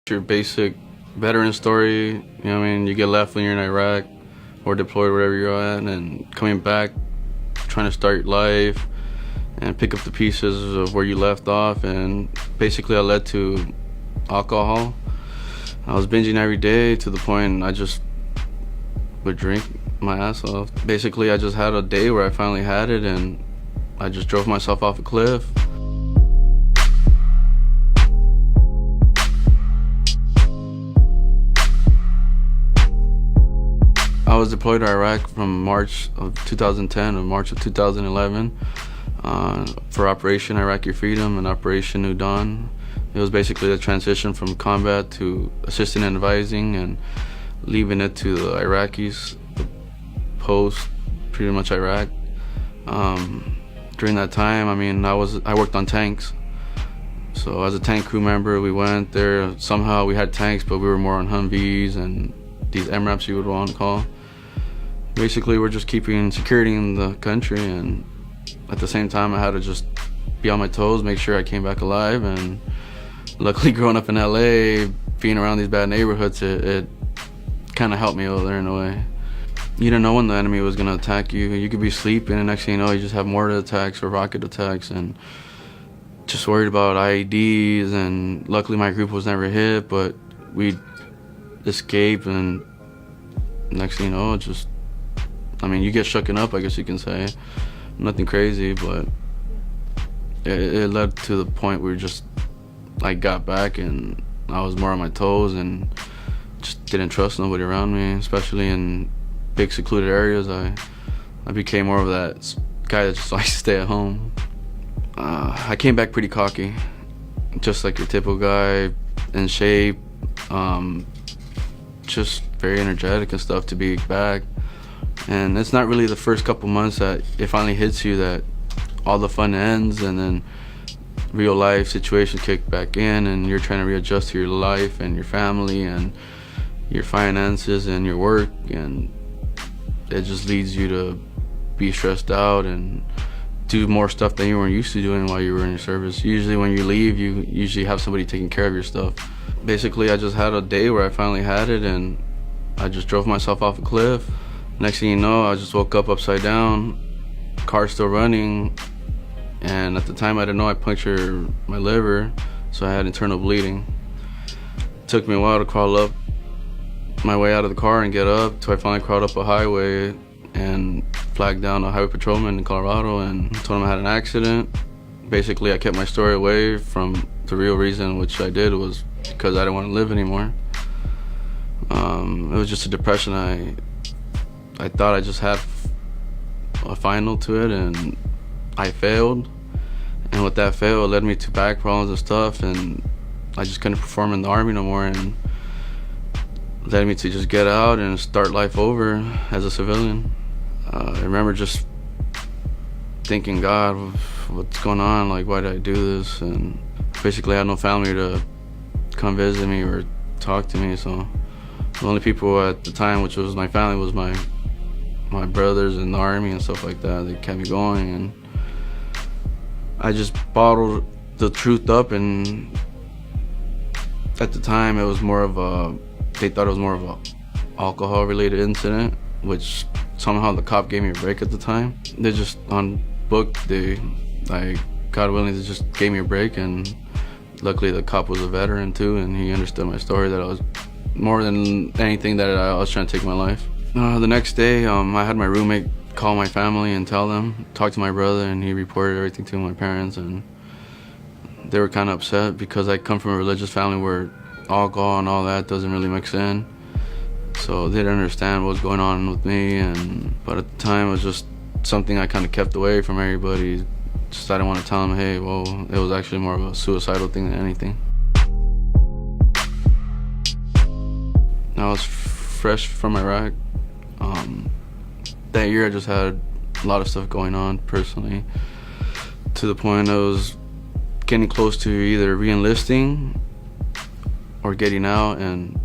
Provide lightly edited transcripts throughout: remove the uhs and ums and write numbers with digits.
Your basic veteran story, you know what I mean? You get left when you're in Iraq or deployed wherever you're at, and coming back, trying to start your life and pick up the pieces of where you left off. And basically I led to alcohol. I was binging every day to the point I just would drink my ass off. Basically I just had a day where I finally had it, and I just drove myself off a cliff. I was deployed to Iraq from March of 2010 to March of 2011 for Operation Iraqi Freedom and Operation New Dawn. It was basically a transition from combat to assisting and advising and leaving it to the Iraqis, the post, pretty much Iraq. During that time, I mean, I worked on tanks. So as a tank crew member, we went there. Somehow we had tanks, but we were more on Humvees and these MRAPs you would want to call. Basically, we're just keeping security in the country, and at the same time, I had to just be on my toes, make sure I came back alive. And luckily, growing up in LA, being around these bad neighborhoods, it kind of helped me over there in a way. You didn't know when the enemy was going to attack you. You could be sleeping, and next thing you know, you just have mortar attacks or rocket attacks, and just worried about IEDs. And luckily, my group was never hit, but we'd escape, and next thing you know, you get shooken up, I guess you can say. Nothing crazy, but it led to the point where I got back and I was more on my toes and just didn't trust nobody around me, especially in big secluded areas. I became more of that guy that just likes to stay at home. I came back pretty cocky, just like your typical guy, in shape, just very energetic and stuff to be back. And it's not really the first couple months that it finally hits you that all the fun ends, and then real life situations kick back in, and you're trying to readjust to your life and your family and your finances and your work, and it just leads you to be stressed out and do more stuff than you weren't used to doing while you were in your service. Usually when you leave, you usually have somebody taking care of your stuff. Basically, I just had a day where I finally had it, and I just drove myself off a cliff. Next thing you know, I just woke up upside down, car still running, and at the time I didn't know I punctured my liver, so I had internal bleeding. It took me a while to crawl up my way out of the car and get up, till I finally crawled up a highway and flagged down a highway patrolman in Colorado and told him I had an accident. Basically, I kept my story away from the real reason, which I did was because I didn't want to live anymore. It was just a depression. I thought I just had a final to it, and I failed. And with that fail, it led me to back problems and stuff, and I just couldn't perform in the Army no more, and led me to just get out and start life over as a civilian. I remember just thinking, God, what's going on? Like, why did I do this? And basically I had no family to come visit me or talk to me, so the only people at the time, which was my family, was my brothers in the Army and stuff like that. They kept me going, and I just bottled the truth up, and at the time it was more of they thought it was more of a alcohol related incident, which somehow the cop gave me a break at the time. They just on book, God willing, they just gave me a break, and luckily the cop was a veteran too, and he understood my story, that I was more than anything that I was trying to take my life. The next day, I had my roommate call my family and talk to my brother, and he reported everything to my parents, and they were kind of upset because I come from a religious family where alcohol and all that doesn't really mix in. So they didn't understand what was going on with me, but at the time it was just something I kind of kept away from everybody. Just I didn't want to tell them, hey, well, it was actually more of a suicidal thing than anything. I was fresh from Iraq. That year I just had a lot of stuff going on personally, to the point I was getting close to either re-enlisting or getting out, and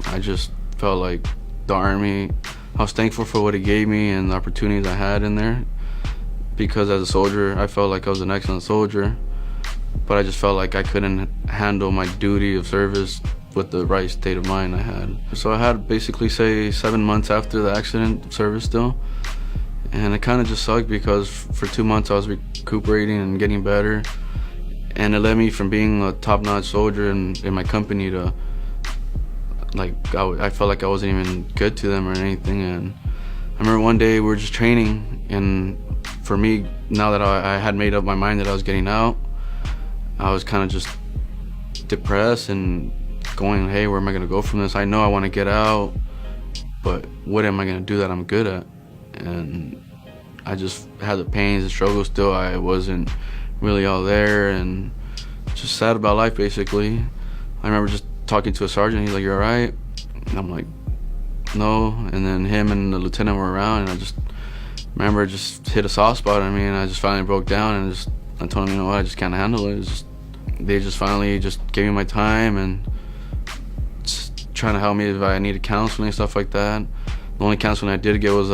I just felt like the Army, I was thankful for what it gave me and the opportunities I had in there, because as a soldier I felt like I was an excellent soldier, but I just felt like I couldn't handle my duty of service with the right state of mind I had. So I had basically say 7 months after the accident service still, and it kind of just sucked because for 2 months I was recuperating and getting better, and it led me from being a top-notch soldier in my company to I felt like I wasn't even good to them or anything. And I remember one day we were just training, and for me, now that I had made up my mind that I was getting out, I was kind of just depressed and going, hey, where am I going to go from this? I know I want to get out, but what am I going to do that I'm good at? And I just had the pains and struggles still. I wasn't really all there and just sad about life, basically. I remember just talking to a sergeant. He's like, "You're all right?" And I'm like, "No." And then him and the lieutenant were around, and I just remember it just hit a soft spot on me, and I just finally broke down, and I told them, you know what, I just can't handle it. They just finally just gave me my time and just trying to help me if I needed counseling and stuff like that. The only counseling I did get was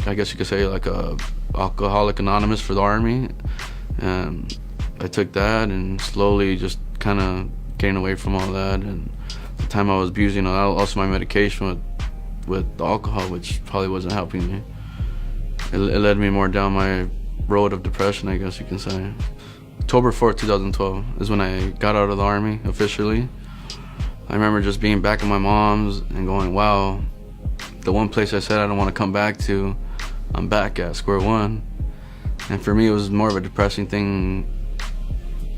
I guess you could say like a Alcoholic Anonymous for the Army, and I took that and slowly just kind of getting away from all that. And at the time I was abusing also my medication with the alcohol, which probably wasn't helping me. It led me more down my road of depression, I guess you can say. October 4th, 2012 is when I got out of the Army officially. I remember just being back at my mom's and going, wow, the one place I said I don't want to come back to, I'm back at square one. And for me, it was more of a depressing thing,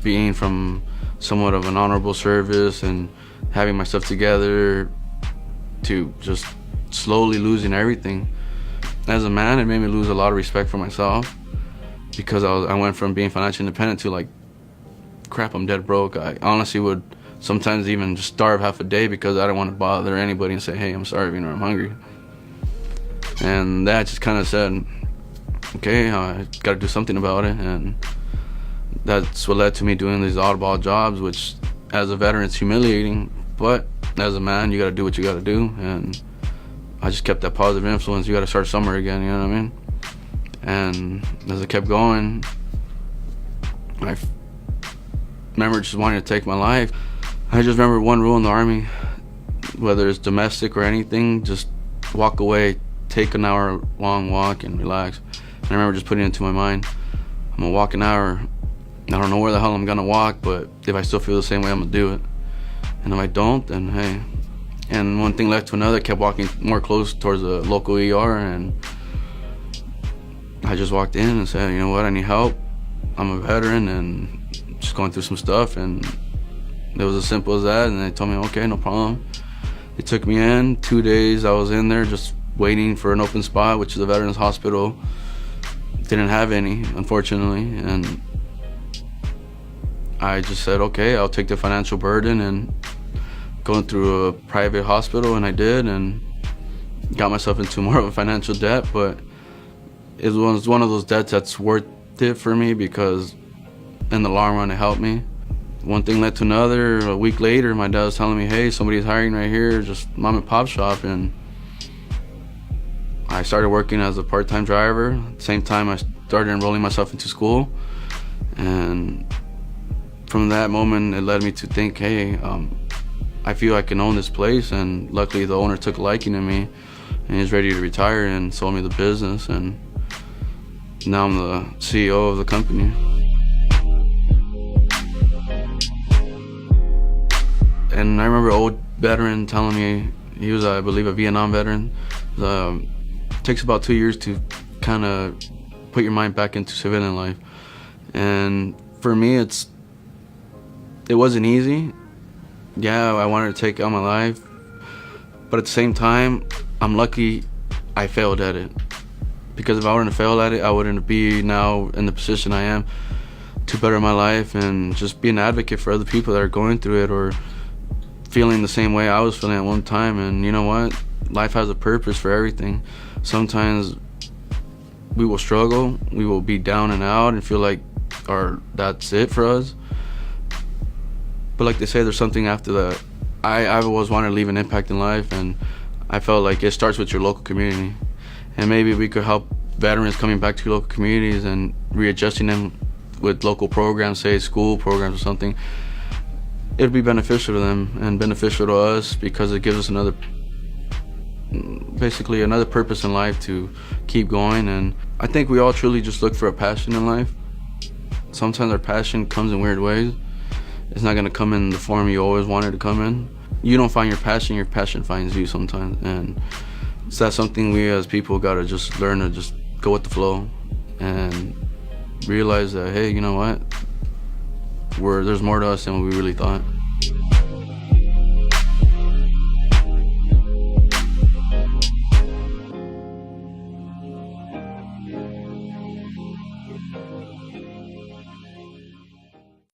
being from somewhat of an honorable service and having my stuff together to just slowly losing everything. As a man, it made me lose a lot of respect for myself, because I went from being financially independent to like, crap, I'm dead broke. I honestly would sometimes even just starve half a day because I didn't want to bother anybody and say, hey, I'm starving or I'm hungry. And that just kind of said, okay, I got to do something about it. And that's what led to me doing these oddball jobs, which as a veteran it's humiliating, but as a man you got to do what you got to do. And I just kept that positive influence. You got to start somewhere again, you know what I mean? And as I kept going, I remember just wanting to take my life. I just remember one rule in the Army, whether it's domestic or anything, just walk away, take an hour long walk and relax. And I remember just putting it into my mind, I'm gonna walk an hour. I don't know where the hell I'm gonna walk, but if I still feel the same way, I'm gonna do it. And if I don't, then hey. And one thing led to another, kept walking more close towards the local ER, and I just walked in and said, you know what, I need help. I'm a veteran and just going through some stuff, and it was as simple as that. And they told me, okay, no problem. They took me in. 2 days I was in there just waiting for an open spot, which is a veterans hospital. Didn't have any, unfortunately, and I just said, okay, I'll take the financial burden and going through a private hospital, and I did, and got myself into more of a financial debt, but it was one of those debts that's worth it for me, because in the long run it helped me. One thing led to another. A week later, my dad was telling me, hey, somebody's hiring right here, just mom and pop shop, and I started working as a part-time driver. At the same time, I started enrolling myself into school, and from that moment, it led me to think, hey, I feel I can own this place. And luckily, the owner took a liking to me, and he's ready to retire and sold me the business. And now I'm the CEO of the company. And I remember an old veteran telling me, he was, I believe, a Vietnam veteran. It takes about 2 years to kind of put your mind back into civilian life. And for me, it wasn't easy. Yeah, I wanted to take out my life, but at the same time, I'm lucky I failed at it. Because if I wouldn't have failed at it, I wouldn't be now in the position I am to better my life and just be an advocate for other people that are going through it or feeling the same way I was feeling at one time. And you know what? Life has a purpose for everything. Sometimes we will struggle, we will be down and out and feel like that's it for us. But like they say, there's something after that. I've always wanted to leave an impact in life, and I felt like it starts with your local community. And maybe we could help veterans coming back to local communities and readjusting them with local programs, say school programs or something. it'd be beneficial to them and beneficial to us because it gives us basically another purpose in life to keep going. And I think we all truly just look for a passion in life. Sometimes our passion comes in weird ways. It's not gonna come in the form you always wanted to come in. You don't find your passion finds you sometimes. And so that's something we as people gotta just learn to just go with the flow and realize that, hey, you know what? There's more to us than we really thought.